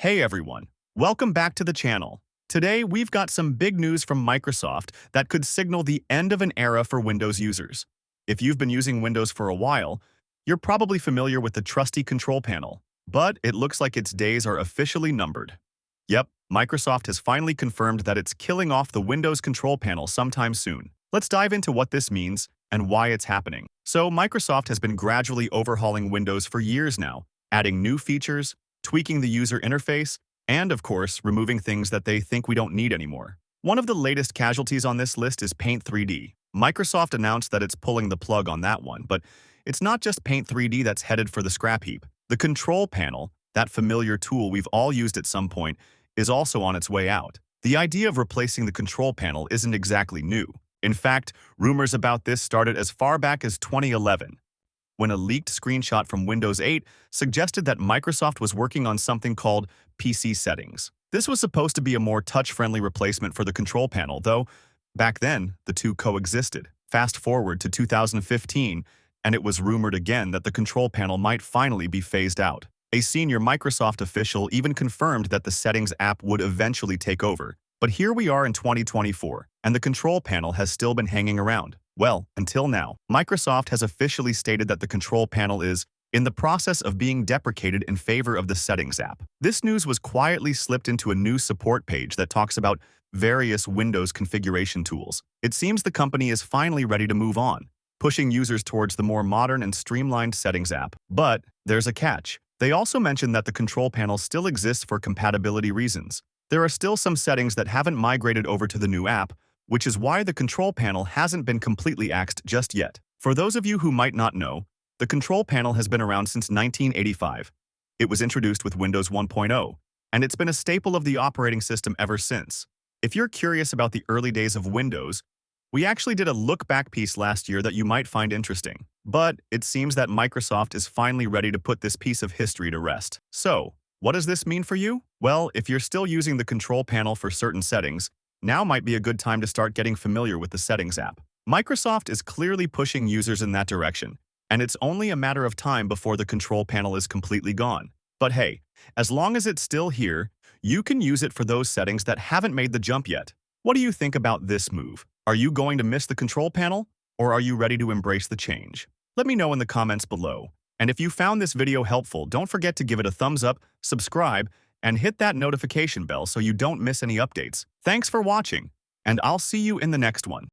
Hey everyone, welcome back to the channel. Today we've got some big news from Microsoft that could signal the end of an era for Windows users. If you've been using Windows for a while, you're probably familiar with the trusty control panel, but it looks like its days are officially numbered. Yep, Microsoft has finally confirmed that it's killing off the Windows control panel sometime soon. Let's dive into what this means and why it's happening. So Microsoft has been gradually overhauling Windows for years now, adding new features, tweaking the user interface, and, of course, removing things that they think we don't need anymore. One of the latest casualties on this list is Paint 3D. Microsoft announced that it's pulling the plug on that one, but it's not just Paint 3D that's headed for the scrap heap. The control panel, that familiar tool we've all used at some point, is also on its way out. The idea of replacing the control panel isn't exactly new. In fact, rumors about this started as far back as 2011, when a leaked screenshot from Windows 8 suggested that Microsoft was working on something called PC settings. This was supposed to be a more touch-friendly replacement for the control panel, though back then, the two coexisted. Fast forward to 2015, and it was rumored again that the control panel might finally be phased out. A senior Microsoft official even confirmed that the Settings app would eventually take over. But here we are in 2024, and the control panel has still been hanging around. Well, until now, Microsoft has officially stated that the control panel is in the process of being deprecated in favor of the Settings app. This news was quietly slipped into a new support page that talks about various Windows configuration tools. It seems the company is finally ready to move on, pushing users towards the more modern and streamlined Settings app. But there's a catch. They also mentioned that the control panel still exists for compatibility reasons. There are still some settings that haven't migrated over to the new app, which is why the control panel hasn't been completely axed just yet. For those of you who might not know, the control panel has been around since 1985. It was introduced with Windows 1.0, and it's been a staple of the operating system ever since. If you're curious about the early days of Windows, we actually did a look-back piece last year that you might find interesting. But it seems that Microsoft is finally ready to put this piece of history to rest. So, what does this mean for you? Well, if you're still using the control panel for certain settings, now might be a good time to start getting familiar with the Settings app. Microsoft is clearly pushing users in that direction, and it's only a matter of time before the control panel is completely gone. But hey, as long as it's still here, you can use it for those settings that haven't made the jump yet. What do you think about this move? Are you going to miss the control panel, or are you ready to embrace the change? Let me know in the comments below. And if you found this video helpful, don't forget to give it a thumbs up, subscribe, and hit that notification bell so you don't miss any updates. Thanks for watching, and I'll see you in the next one.